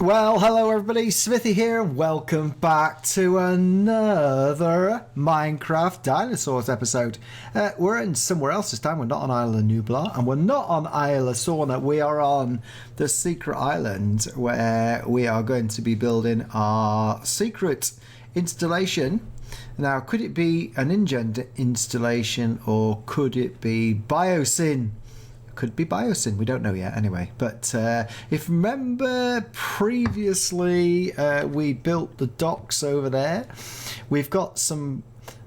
Well, hello everybody, Smithy here, and welcome back to another Minecraft Dinosaurs episode. We're in somewhere else this time. We're not on Isla Nublar, and we're not on Isla Sorna. We are on the secret island where we are going to be building our secret installation. Now, could it be an INGEN installation, or could it be Biosyn? Could be Biosyn, we don't know yet anyway. But if you remember previously, we built the docks over there. We've got some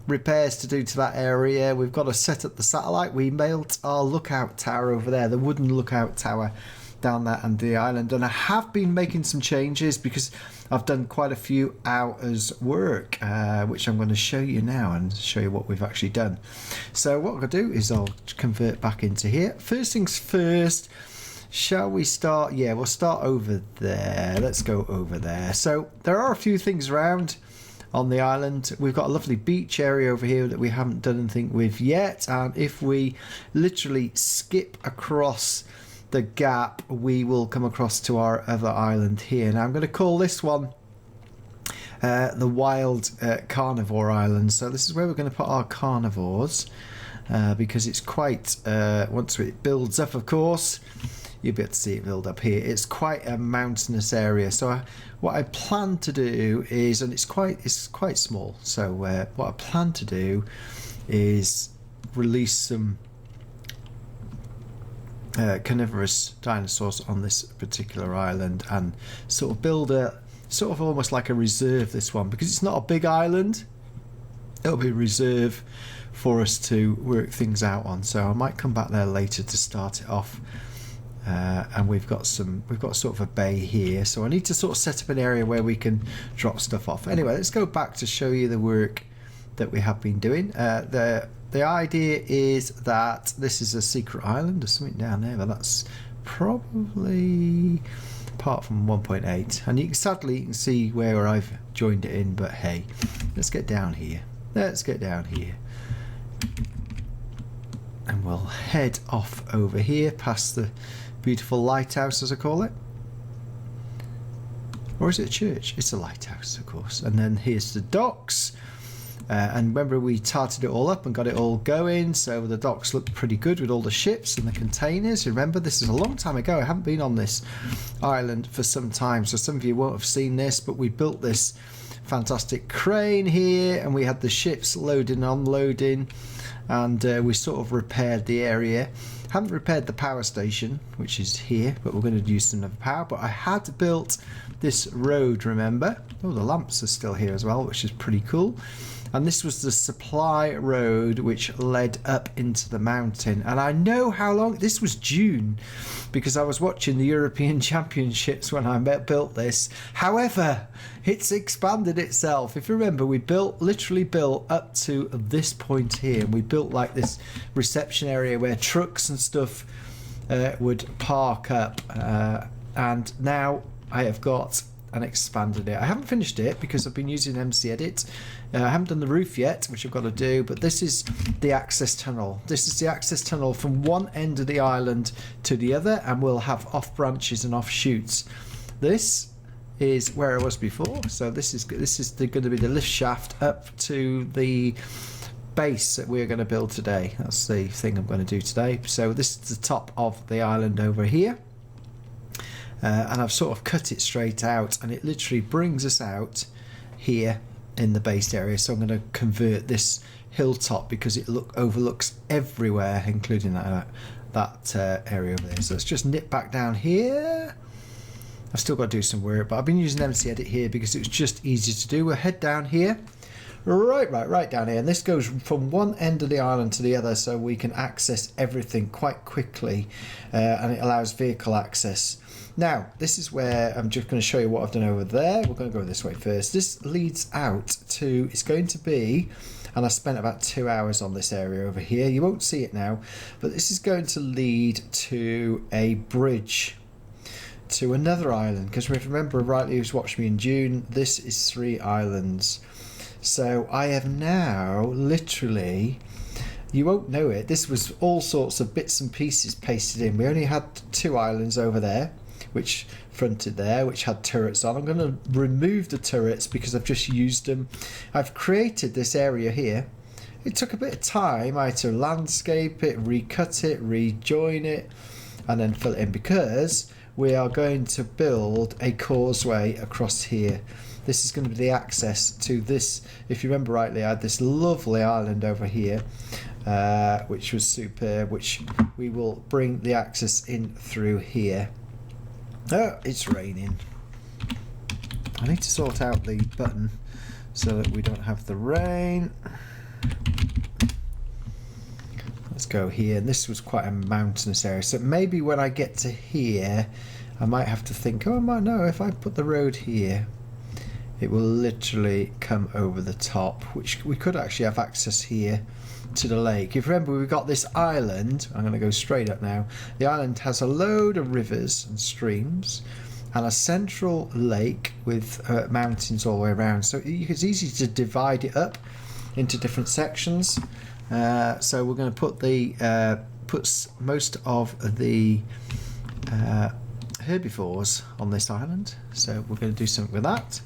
repairs to do to that area. We've got to set up the satellite. We built our lookout tower over there, the wooden lookout tower down there and the island. And I have been making some changes because I've done quite a few hours work, which I'm going to show you now and show you what we've actually done. So what I'm going to do is I'll convert back into here. First things first, shall we start? Yeah, we'll start over there. Let's go over there. So there are a few things around on the island. We've got a lovely beach area over here that we haven't done anything with yet. And if we literally skip across the gap, we will come across to our other island here. Now I'm going to call this one the Wild Carnivore Island. So this is where we're going to put our carnivores, because it's quite, once it builds up, of course, you'll be able to see it build up here. It's quite a mountainous area. So what I plan to do is, and it's quite small, so what I plan to do is release some carnivorous dinosaurs on this particular island and sort of build a sort of almost like a reserve, this one, because it's not a big island. It'll be a reserve for us to work things out on, so I might come back there later to start it off. And we've got sort of a bay here, so I need to sort of set up an area where we can drop stuff off. Anyway, let's go back to show you the work that we have been doing. The idea is that this is a secret island. There's something down there, but that's probably apart from 1.8. And sadly you can see where I've joined it in, but hey, let's get down here. Let's get down here. And we'll head off over here past the beautiful lighthouse, as I call it. Or is it a church? It's a lighthouse, of course. And then here's the docks. And remember, we tarted it all up and got it all going, so the docks look pretty good with all the ships and the containers. Remember, this is a long time ago. I haven't been on this island for some time, so some of you won't have seen this, but we built this fantastic crane here, and we had the ships loading and unloading, and we sort of repaired the area. Haven't repaired the power station, which is here, but we're going to use some other power. But I had built this road, remember? Oh, the lamps are still here as well, which is pretty cool. And this was the supply road which led up into the mountain. And I know how long, this was June, because I was watching the European Championships when I built this. However, it's expanded itself. If you remember, we literally built up to this point here, and we built like this reception area where trucks and stuff would park up. And now I have got and expanded it. I haven't finished it because I've been using MC Edit. I haven't done the roof yet, which I've got to do, but this is the access tunnel. This is the access tunnel from one end of the island to the other, and we'll have off branches and offshoots. This is where I was before, so this is going to be the lift shaft up to the base that we're going to build today. That's the thing I'm going to do today. So this is the top of the island over here. And I've sort of cut it straight out, and it literally brings us out here in the base area. So I'm going to convert this hilltop because it overlooks everywhere, including that area over there. So let's just nip back down here. I've still got to do some work, but I've been using MC Edit here because it was just easy to do. We'll head down here. Right down here, and this goes from one end of the island to the other, so we can access everything quite quickly, and it allows vehicle access. Now, this is where I'm just going to show you what I've done over there. We're going to go this way first. This leads out to, it's going to be, and I spent about 2 hours on this area over here. You won't see it now, but this is going to lead to a bridge to another island, because if you remember rightly, who's watched me in June, this is 3 islands. So I have now literally, you won't know it, this was all sorts of bits and pieces pasted in. We only had 2 islands over there, which fronted there, which had turrets on. I'm going to remove the turrets because I've just used them. I've created this area here. It took a bit of time. I had to landscape it, recut it, rejoin it, and then fill it in because we are going to build a causeway across here. This is going to be the access to this. If you remember rightly, I had this lovely island over here, which was superb, which we will bring the access in through here. Oh, it's raining. I need to sort out the button so that we don't have the rain. Let's go here. And this was quite a mountainous area, so maybe when I get to here I might have to think, oh, I might know if I put the road here it will literally come over the top, which we could actually have access here to the lake. If you remember, we've got this island. I'm going to go straight up now. The island has a load of rivers and streams and a central lake with mountains all the way around, so it's easy to divide it up into different sections. So we're going to put the most of the herbivores on this island, so we're going to do something with that.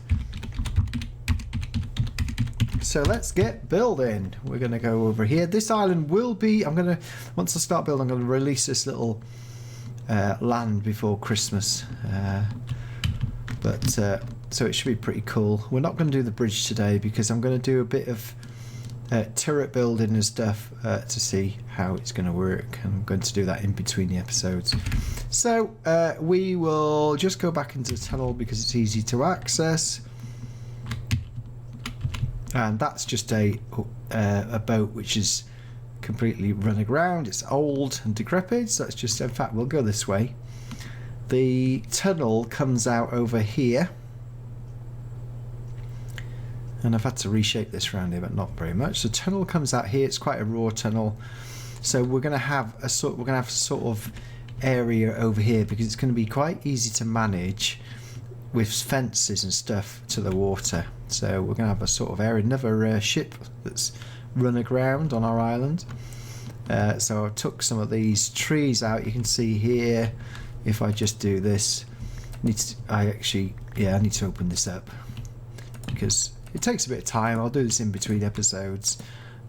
So let's get building. We're going to go over here. This island will be, once I start building, I'm going to release this little land before Christmas, so it should be pretty cool. We're not going to do the bridge today because I'm going to do a bit of turret building and stuff to see how it's going to work. I'm going to do that in between the episodes. So we will just go back into the tunnel because it's easy to access. And that's just a boat which is completely run aground. It's old and decrepit, so it's just, in fact, we'll go this way. The tunnel comes out over here. And I've had to reshape this around here, but not very much. The tunnel comes out here. It's quite a raw tunnel, so we're going to have a sort of area over here because it's going to be quite easy to manage with fences and stuff to the water. So we're going to have a sort of area, another ship that's run aground on our island. So I took some of these trees out. You can see here, if I just do this, I need to open this up because it takes a bit of time. I'll do this in between episodes,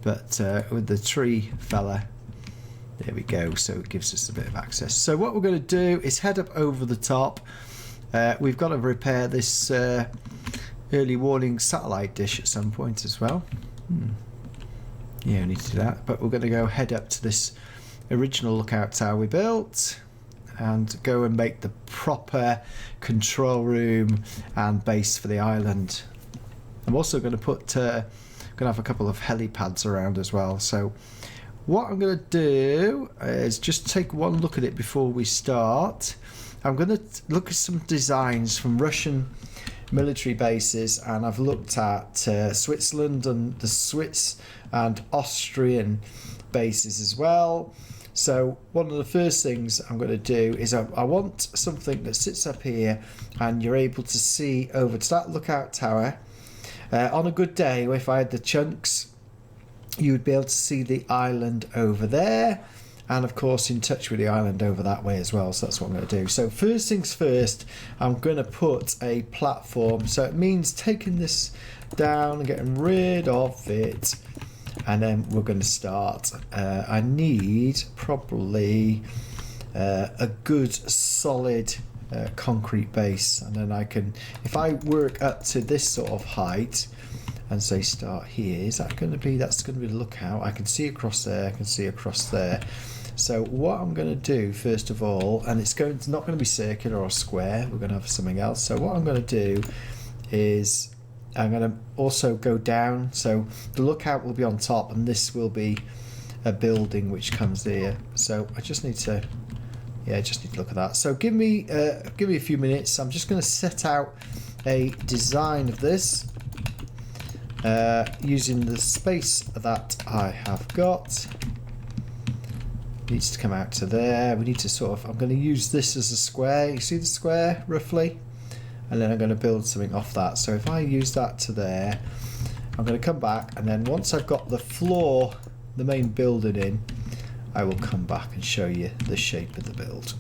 but with the tree fella, there we go. So it gives us a bit of access. So what we're going to do is head up over the top. We've got to repair this early warning satellite dish at some point as well. Yeah, we need to do that. But we're going to go head up to this original lookout tower we built and go and make the proper control room and base for the island. I'm also going to have a couple of helipads around as well. So what I'm going to do is just take one look at it before we start. I'm going to look at some designs from Russian military bases, and I've looked at Switzerland and the Swiss and Austrian bases as well. So one of the first things I'm going to do is I want something that sits up here and you're able to see over to that lookout tower. On a good day, if I had the chunks, you would be able to see the island over there, and of course in touch with the island over that way as well. So that's what I'm going to do. So first things first, I'm going to put a platform. So it means taking this down and getting rid of it, and then we're going to start. I need probably a good solid concrete base, and then I can, if I work up to this sort of height and say start here, is that going to be, that's going to be the lookout. I can see across there, I can see across there. So what I'm going to do first of all, and it's not going to be circular or square, we're going to have something else. So what I'm going to do is I'm going to also go down, so the lookout will be on top and this will be a building which comes here. So I just need to look at that. So give me a few minutes. I'm just going to set out a design of this using the space that I have got. Needs to come out to there. We need to I'm going to use this as a square. You see the square roughly? And then I'm going to build something off that. So if I use that to there, I'm going to come back, and then once I've got the floor, the main building in, I will come back and show you the shape of the build.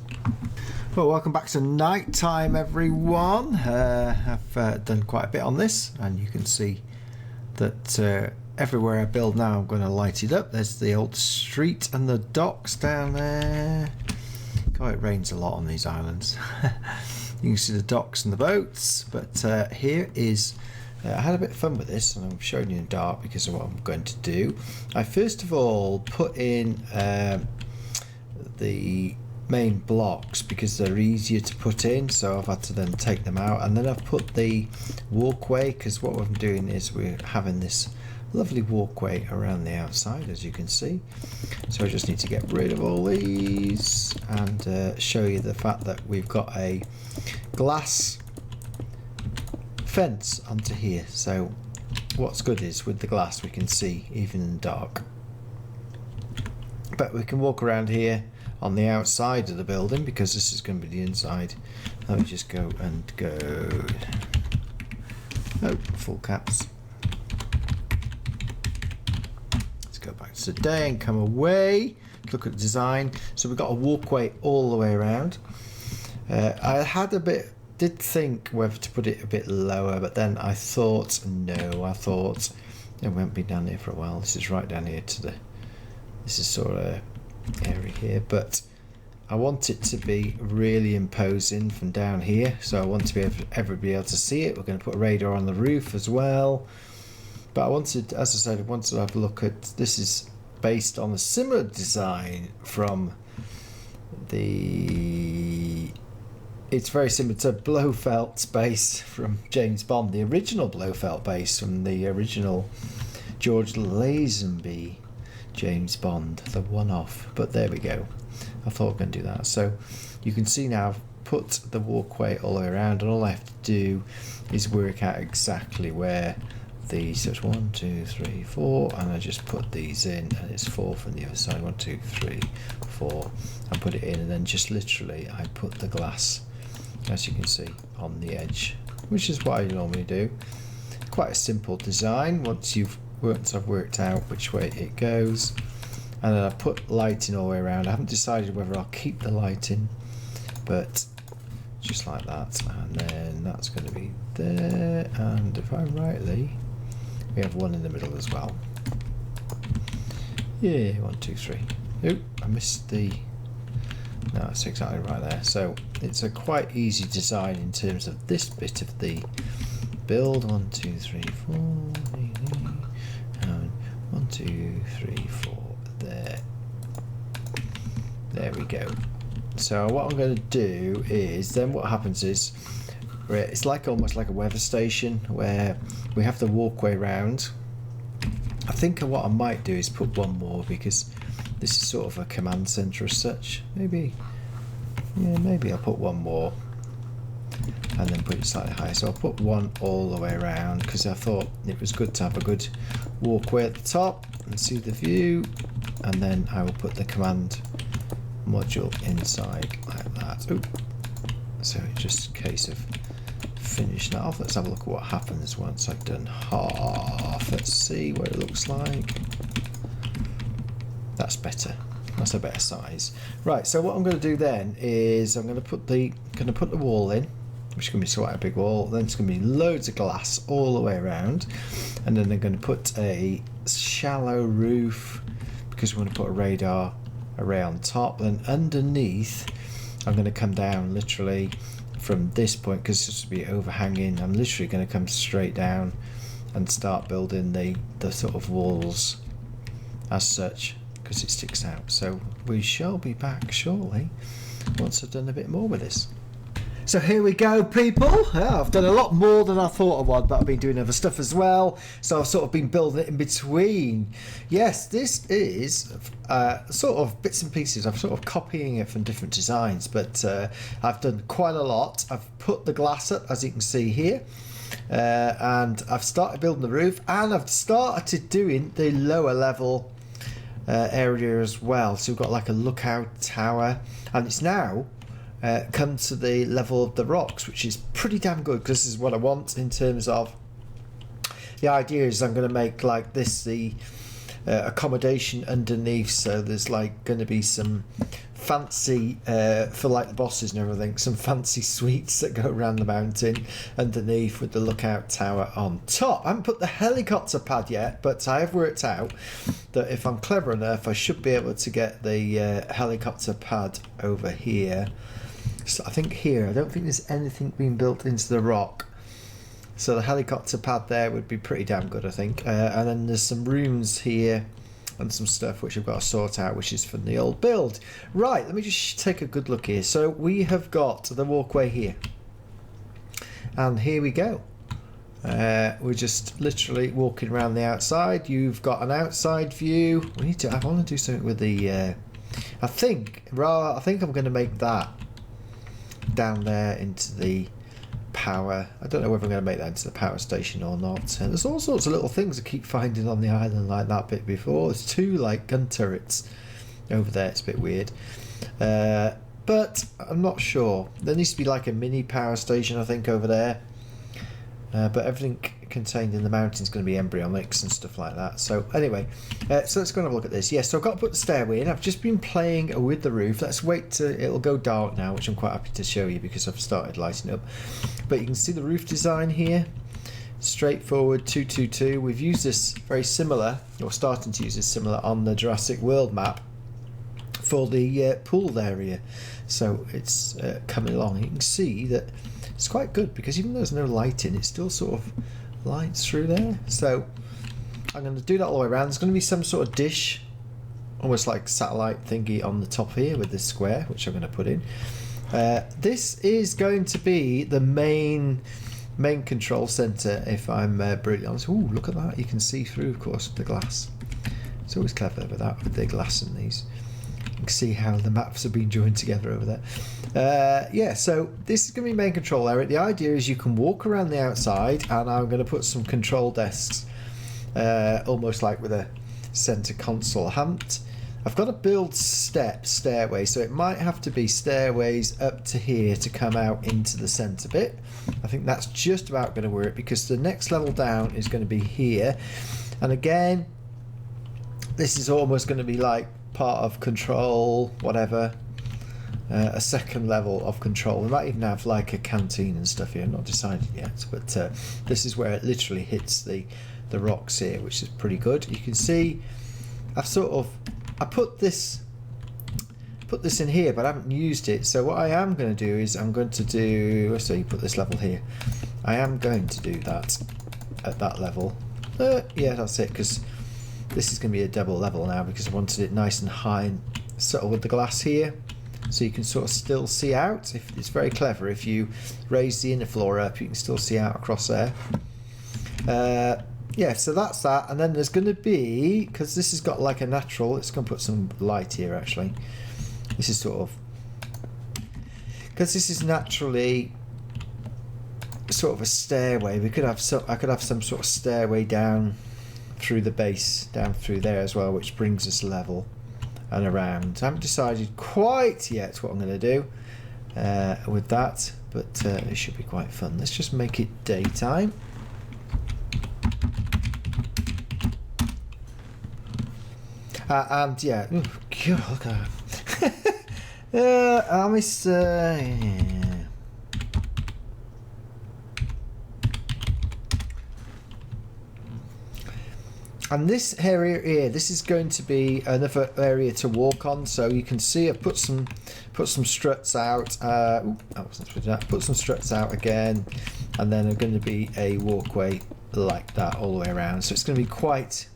Well, welcome back to night time, everyone. I've done quite a bit on this, and you can see that everywhere I build now I'm going to light it up. There's the old street and the docks down there. God, it rains a lot on these islands. You can see the docks and the boats, but here is I had a bit of fun with this, and I'm showing you in dark because of what I'm going to do. I first of all put in the main blocks because they're easier to put in, so I've had to then take them out, and then I've put the walkway, because what I'm doing is we're having this lovely walkway around the outside, as you can see. So I just need to get rid of all these and show you the fact that we've got a glass fence onto here. So what's good is with the glass we can see even in the dark, but we can walk around here on the outside of the building because this is going to be the inside. Let me just go and go. Oh, full caps. Let's go back to today and come away. Look at the design. So we've got a walkway all the way around. I did think whether to put it a bit lower, but then I thought no. I thought it won't be down here for a while. This is right down here to the. This is sort of area here, but I want it to be really imposing from down here, so I want to be everybody able to see it. We're going to put a radar on the roof as well, but I wanted, as I said, I wanted to have a look at this. Is based on a similar design from it's very similar to Blofeld's base from James Bond, the original Blofeld base from the original George Lazenby James Bond, the one-off. But there we go. I thought we were going to do that. So you can see now I've put the walkway all the way around, and all I have to do is work out exactly where these. So it's 1, 2, 3, 4, and I just put these in, and it's 4 from the other side. 1, 2, 3, 4, and put it in, and then just literally I put the glass, as you can see, on the edge, which is what I normally do. Quite a simple design once I've worked out which way it goes. And then I put lighting all the way around. I haven't decided whether I'll keep the lighting, but just like that. And then that's going to be there, and if I'm rightly, we have one in the middle as well. Yeah, 1, 2, 3. Oop, I missed the. No, it's exactly right there. So it's a quite easy design in terms of this bit of the build. 1, 2, 3, 4. And 1, 2, 3, 4. There we go. So what I'm going to do is, then what happens is, it's like almost like a weather station where we have the walkway round. I think what I might do is put one more, because this is sort of a command center as such. Maybe I'll put one more and then put it slightly higher. So I'll put one all the way around because I thought it was good to have a good walkway at the top and see the view, and then I will put the command module inside like that. Ooh. So it's just a case of finishing that off. Let's have a look at what happens once I've done half. Let's see what it looks like. That's better. That's a better size. Right, so what I'm going to do then is I'm going to put the wall in, which is going to be quite a big wall. Then it's going to be loads of glass all the way around, and then they're going to put a shallow roof because we're going to put a radar array on top. Then underneath, I'm going to come down literally from this point, because this will be overhanging. I'm literally going to come straight down and start building the sort of walls as such, because it sticks out. So we shall be back shortly once I've done a bit more with this. So here we go, people. I've done a lot more than I thought I would, but I've been doing other stuff as well, so I've sort of been building it in between. Yes, this is sort of bits and pieces. I'm sort of copying it from different designs, but I've done quite a lot. I've put the glass up, as you can see here, and I've started building the roof, and I've started doing the lower level area as well. So we've got like a lookout tower, and it's now come to the level of the rocks, which is pretty damn good, because this is what I want in terms of the idea is I'm going to make like this the accommodation underneath, so there's like going to be some fancy for like the bosses and everything, some fancy suites that go around the mountain underneath with the lookout tower on top. I haven't put the helicopter pad yet, but I have worked out that if I'm clever enough I should be able to get the helicopter pad over here. So I think here, I don't think there's anything being built into the rock, so the helicopter pad there would be pretty damn good, I think. And then there's some rooms here and some stuff which I've got to sort out, which is from the old build. Right, let me just take a good look here. So we have got the walkway here, and here we go. We're just literally walking around the outside. You've got an outside view. I want to do something with the I think I'm going to make that down there into the power. I don't know whether I'm going to make that into the power station or not. And there's all sorts of little things I keep finding on the island like that bit before. There's two like gun turrets over there. It's a bit weird, but I'm not sure. There needs to be like a mini power station, I think, over there. But everything contained in the mountain is going to be embryonics and stuff like that. So anyway, so let's go and have a look at this. Yes, so I've got to put the stairway in. I've just been playing with the roof. Let's wait till it'll go dark now, which I'm quite happy to show you because I've started lighting up. But you can see the roof design here. Straightforward 222. We've used this very similar, or starting to use this similar, on the Jurassic World map for the pool area. So it's coming along. You can see that it's quite good because even though there's no light in, it still sort of lights through there. So I'm going to do that all the way around. There's going to be some sort of dish, almost like satellite thingy on the top here with this square, which I'm going to put in. This is going to be the main control center, if I'm brutally honest. Ooh, look at that. You can see through, of course, the glass. It's always clever with that, with the glass in these. You can see how the maps have been joined together over there. Yeah, so this is going to be main control area. The idea is you can walk around the outside, and I'm going to put some control desks, almost like with a center console. I've got to build stairways, so it might have to be stairways up to here to come out into the center bit. I think that's just about going to work because the next level down is going to be here, and again, this is almost going to be like part of control, whatever, a second level of control. We might even have like a canteen and stuff here. I'm not decided yet, but this is where it literally hits the rocks here, which is pretty good. You can see I put this in here, but I haven't used it. So what I am going to do is let's say you put this level here. I am going to do that at that level. Yeah, that's it, because this is going to be a double level now because I wanted it nice and high and subtle with the glass here, so you can sort of still see out. It's very clever. If you raise the inner floor up, you can still see out across there. Yeah, so that's that. And then there's going to be, because this has got like a natural, it's going to put some light here actually. This is sort of, because this is naturally sort of a stairway. I could have some sort of stairway down through the base, down through there as well, which brings us level and around. I haven't decided quite yet what I'm going to do with that, but it should be quite fun. Let's just make it daytime. And yeah, oh God, look at that. Yeah. And this area here, this is going to be another area to walk on. So you can see I've put some struts out. I wasn't supposed to do that. Put some struts out again, and then there's going to be a walkway like that all the way around. So it's going to be quite.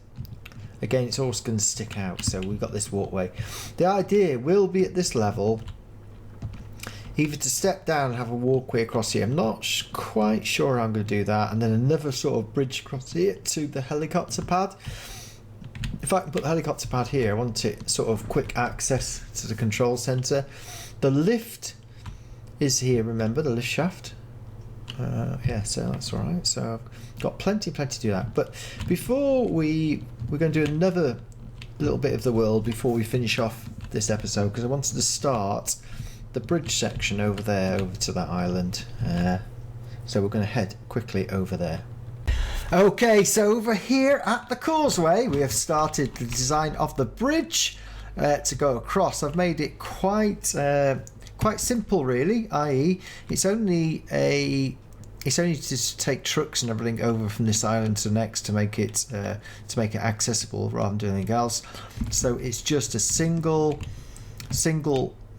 Again, it's always going to stick out. So we've got this walkway. The idea will be at this level, either to step down and have a walkway across here. I'm not quite sure how I'm going to do that. And then another sort of bridge across here to the helicopter pad. If I can put the helicopter pad here, I want it sort of quick access to the control center. The lift is here, remember, the lift shaft. Yeah, so that's all right. So I've got plenty to do that. But before we're going to do another little bit of the world before we finish off this episode, because I wanted to start the bridge section over there, over to that island. So we're going to head quickly over there. Okay, so over here at the Causeway, we have started the design of the bridge to go across. I've made it quite simple, really. I.e., it's only to take trucks and everything over from this island to the next to make it accessible rather than doing anything else. So it's just a single,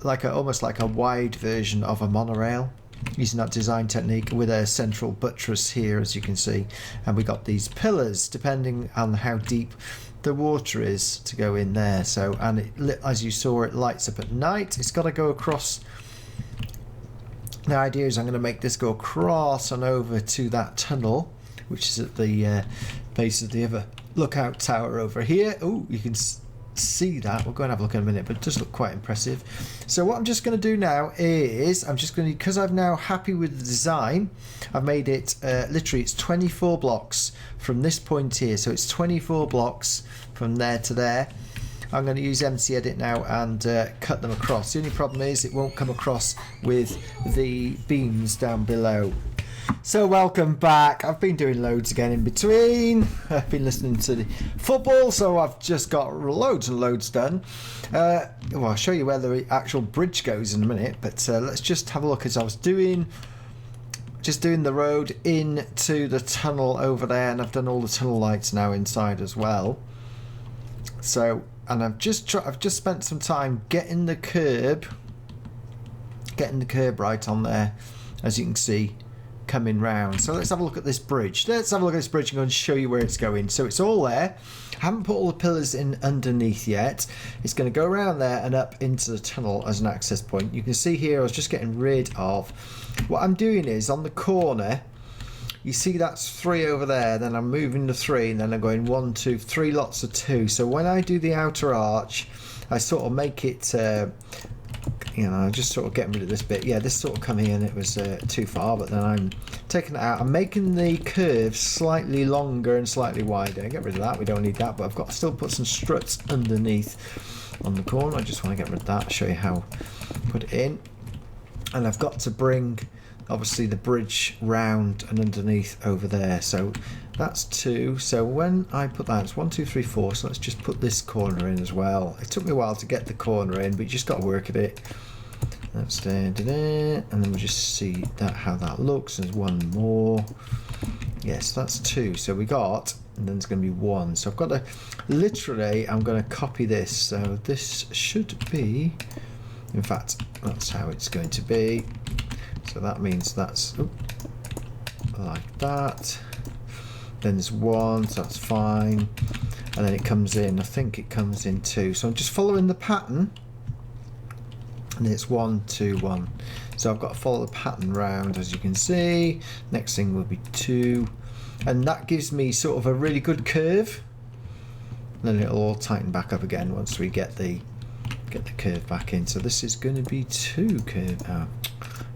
almost like a wide version of a monorail, using that design technique with a central buttress here, as you can see, and we got these pillars depending on how deep the water is to go in there. So, and it, as you saw, it lights up at night. It's got to go across. The idea is I'm going to make this go across and over to that tunnel, which is at the base of the other lookout tower over here. Oh, you can see that. We'll go and have a look in a minute, but it does look quite impressive. So what I'm just going to do now is I'm just going to, because I'm now happy with the design, I've made it literally it's 24 blocks from this point here, so it's 24 blocks from there to there. I'm going to use MC Edit now and cut them across. The only problem is it won't come across with the beams down below. So welcome back. I've been doing loads again in between. I've been listening to the football, so I've just got loads and loads done. Well, I'll show you where the actual bridge goes in a minute, but let's just have a look. As I was doing the road into the tunnel over there, and I've done all the tunnel lights now inside as well. So, and I've just spent some time getting the curb right on there, as you can see, coming round. So let's have a look at this bridge. Let's have a look at this bridge. I'm going to show you where it's going. So it's all there. I haven't put all the pillars in underneath yet. It's going to go around there and up into the tunnel as an access point. You can see here I was just getting rid of. What I'm doing is on the corner, you see that's 3 over there, then I'm moving the 3, and then I'm going 1, 2, 3 lots of 2. So when I do the outer arch, I sort of make it just sort of getting rid of this bit. Yeah, this sort of come here and it was too far, but then I'm taking it out. I'm making the curve slightly longer and slightly wider. Get rid of that, we don't need that, but I've got to still put some struts underneath on the corner. I just want to get rid of that, show you how to put it in. And I've got to bring obviously the bridge round and underneath over there. So that's 2. So when I put that, it's 1, 2, 3, 4. So let's just put this corner in as well. It took me a while to get the corner in, but you just got to work at it. That's there, and then we'll just see that how that looks. There's 1 more. Yes, that's 2. So we got, and then it's going to be 1. So I've got to literally, I'm going to copy this. So this should be, in fact, that's how it's going to be. So that means that's like that. Then there's 1, so that's fine. And then it comes in, I think it comes in 2. So I'm just following the pattern. And it's 1, 2, 1. So I've got to follow the pattern round, as you can see. Next thing will be 2. And that gives me sort of a really good curve. And then it'll all tighten back up again once we get the curve back in. So this is going to be 2 curve.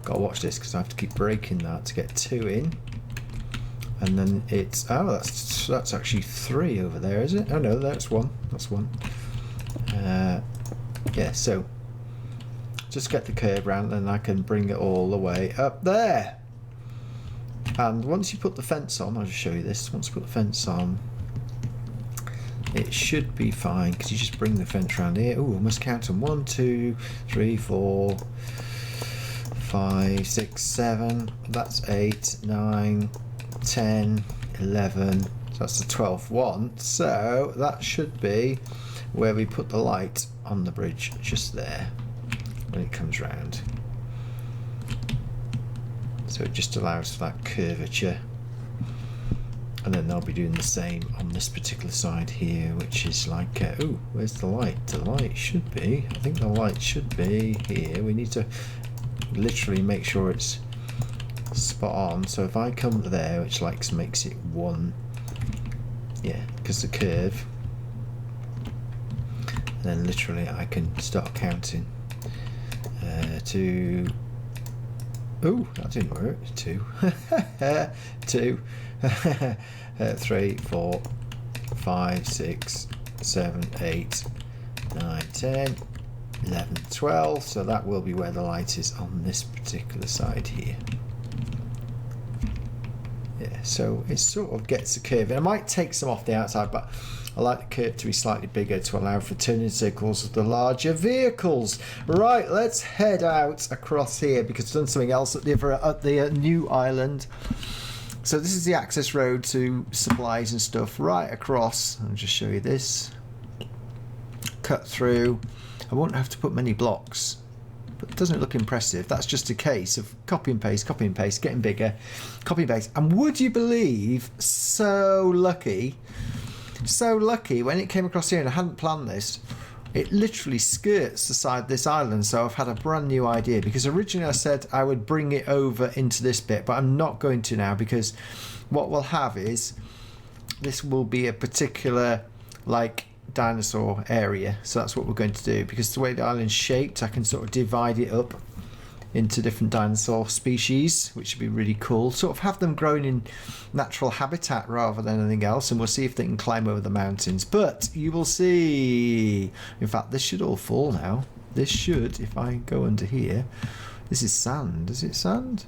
Got to watch this because I have to keep breaking that to get 2 in. And then it's, that's actually 3 over there, is it? Oh no, that's 1. That's 1. Yeah, so just get the curve round and I can bring it all the way up there. And once you put the fence on, I'll just show you this. Once you put the fence on, it should be fine because you just bring the fence around here. Oh, I must count them. 1, 2, 3, 4, 5, 6, 7. That's 8, 9, 10, 11. So that's the 12th one. So that should be where we put the light on the bridge, just there when it comes round. So it just allows for that curvature. And then they'll be doing the same on this particular side here, which is like, oh, where's the light? The light should be, I think the light should be here. We need to literally make sure it's spot on. So if I come there, which makes it 1, yeah, because the curve, and then literally I can start counting. 2. Oh, that didn't work. 2. 2. 3, 4, 5, 6, 7, 8, 9, 10, 11, 12. So that will be where the light is on this particular side here. Yeah, so it sort of gets a curve. And I might take some off the outside, but I like the curve to be slightly bigger to allow for turning circles of the larger vehicles. Right, let's head out across here because I've done something else at the new island. So this is the access road to supplies and stuff right across. I'll just show you this. Cut through. I won't have to put many blocks, but doesn't it look impressive? That's just a case of copy and paste, getting bigger, copy and paste. And would you believe, so lucky when it came across here, and I hadn't planned this, it literally skirts the side of this island. So I've had a brand new idea, because originally I said I would bring it over into this bit, but I'm not going to now, because what we'll have is this will be a particular like dinosaur area. So that's what we're going to do, because the way the island's shaped, I can sort of divide it up into different dinosaur species, which would be really cool. Sort of have them growing in natural habitat rather than anything else, and we'll see if they can climb over the mountains. But you will see, in fact, this should all fall now. This should, if I go under here, this is sand. Is it sand?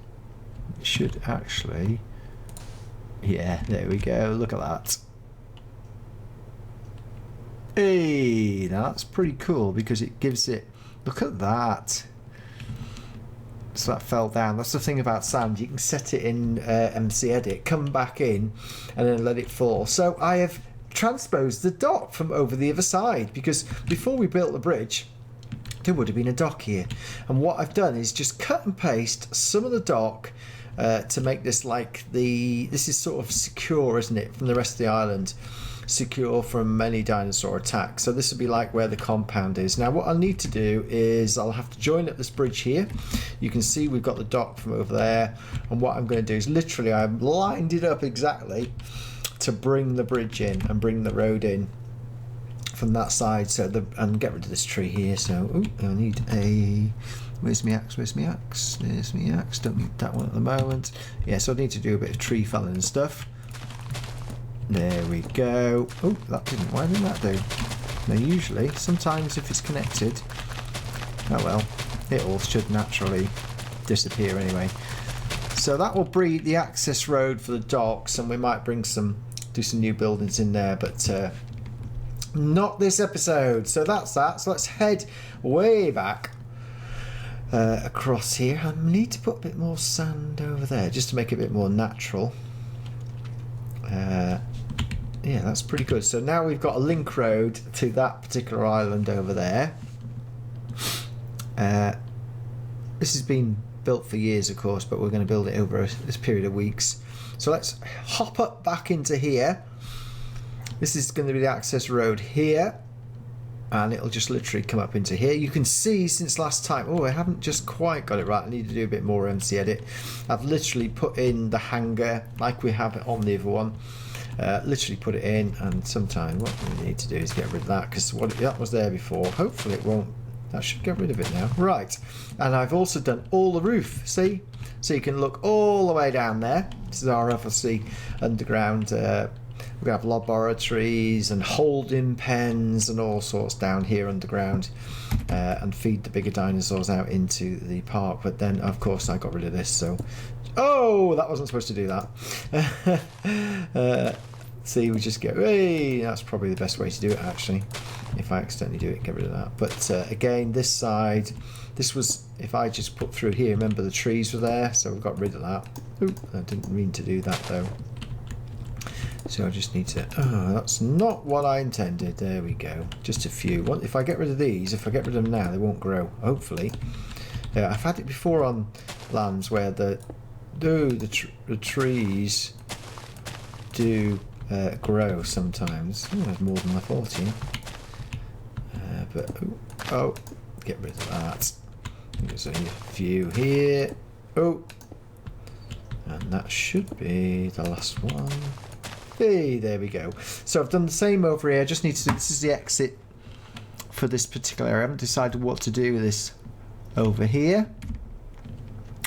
It should actually, yeah, there we go. Look at that. Hey, that's pretty cool, because it gives it, look at that. So that fell down. That's the thing about sand. You can set it in MC Edit, come back in, and then let it fall. So I have transposed the dock from over the other side, because before we built the bridge, there would have been a dock here. And what I've done is just cut and paste some of the dock to make this like this is sort of secure, isn't it, from the rest of the island. Secure from many dinosaur attacks. So this will be like where the compound is. Now what I'll need to do is I'll have to join up this bridge here. You can see we've got the dock from over there, and what I'm going to do is literally I've lined it up exactly to bring the bridge in and bring the road in from that side. So and get rid of this tree here. So I need a, where's my axe, there's my axe, don't need that one at the moment. Yeah, so I need to do a bit of tree felling and stuff. There we go. Oh, that didn't. Why didn't that do? Now, usually, sometimes if it's connected, oh well, it all should naturally disappear anyway. So that will be the access road for the docks, and we might do some new buildings in there, but not this episode. So that's that. So let's head way back across here. I need to put a bit more sand over there just to make it a bit more natural. Yeah, that's pretty good. So now we've got a link road to that particular island over there. This has been built for years, of course, but we're going to build it over this period of weeks. So let's hop up back into here. This is going to be the access road here, and it'll just literally come up into here. You can see since last time, oh, I haven't just quite got it right. I need to do a bit more MC Edit. I've literally put in the hangar like we have it on the other one. Literally put it in, and sometimes what we need to do is get rid of that, because that was there before. Hopefully it won't. That should get rid of it now. Right, and I've also done all the roof, see? So you can look all the way down there. This is our obviously underground. We're going to have laboratories and holding pens and all sorts down here underground, and feed the bigger dinosaurs out into the park. But then, of course, I got rid of this, so... Oh, that wasn't supposed to do that. See, we just go, hey, that's probably the best way to do it, actually. If I accidentally do it, get rid of that. But again, this side, this was, if I just put through here, remember the trees were there, so we got rid of that. Oop, I didn't mean to do that, though. So I just need to, oh, that's not what I intended. There we go. Just a few. If I get rid of these, if I get rid of them now, they won't grow, hopefully. I've had it before on lands where the trees do grow sometimes. Oh, there's more than I thought here. But oh, get rid of that. There's a few here. Oh, and that should be the last one. Hey, there we go. So I've done the same over here. I just need to. This is the exit for this particular area. I haven't decided what to do with this over here,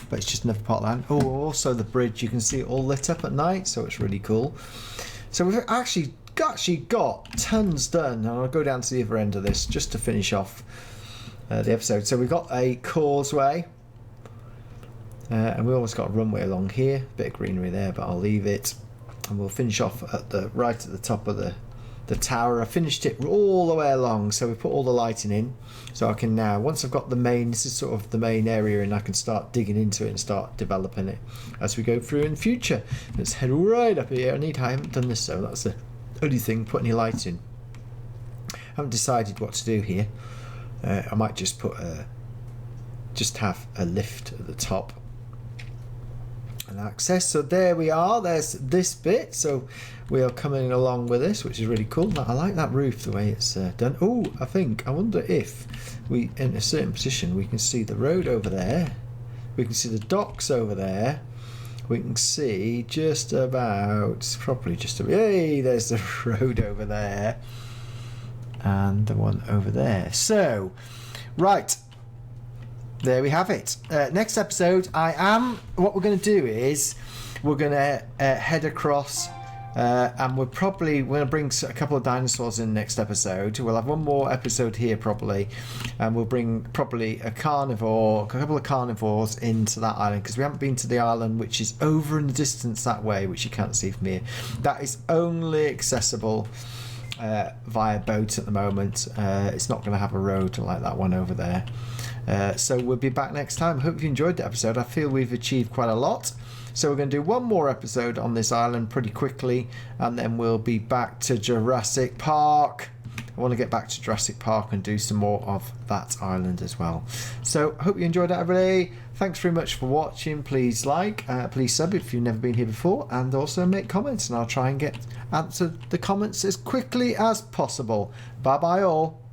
but it's just another part of land. Oh, also the bridge, you can see it all lit up at night, so it's really cool. So we've actually got tons done, and I'll go down to the other end of this just to finish off the episode. So we've got a causeway, And we almost got a runway along here, bit of greenery there, but I'll leave it. And we'll finish off at the right at the top of the tower. I finished it all the way along, so we put all the lighting in, so I can now, once I've got the main, this is sort of the main area, and I can start digging into it and start developing it as we go through in the future. Let's head right up here. I haven't done this, so that's the only thing, put any lights in. I haven't decided what to do here. I might just put just have a lift at the top and access. So there we are, there's this bit, so we are coming along with this, which is really cool. I like that roof, the way it's done. Oh, I wonder if we, in a certain position, we can see the road over there, we can see the docks over there, we can see just about, probably just about, hey, there's the road over there and the one over there. So right, there we have it. Next episode, what we're going to do is we're going to head across, and we're going to bring a couple of dinosaurs in next episode. We'll have one more episode here probably, and we'll bring probably a couple of carnivores into that island, because we haven't been to the island which is over in the distance that way, which you can't see from here. That is only accessible via boat at the moment. It's not going to have a road like that one over there. So we'll be back next time. Hope you enjoyed the episode. I feel we've achieved quite a lot. So we're going to do one more episode on this island pretty quickly, and then we'll be back to Jurassic Park. I want to get back to Jurassic Park and do some more of that island as well. So hope you enjoyed that, everybody. Thanks very much for watching. Please like, please sub if you've never been here before, and also make comments, and I'll try and answer the comments as quickly as possible. Bye bye all.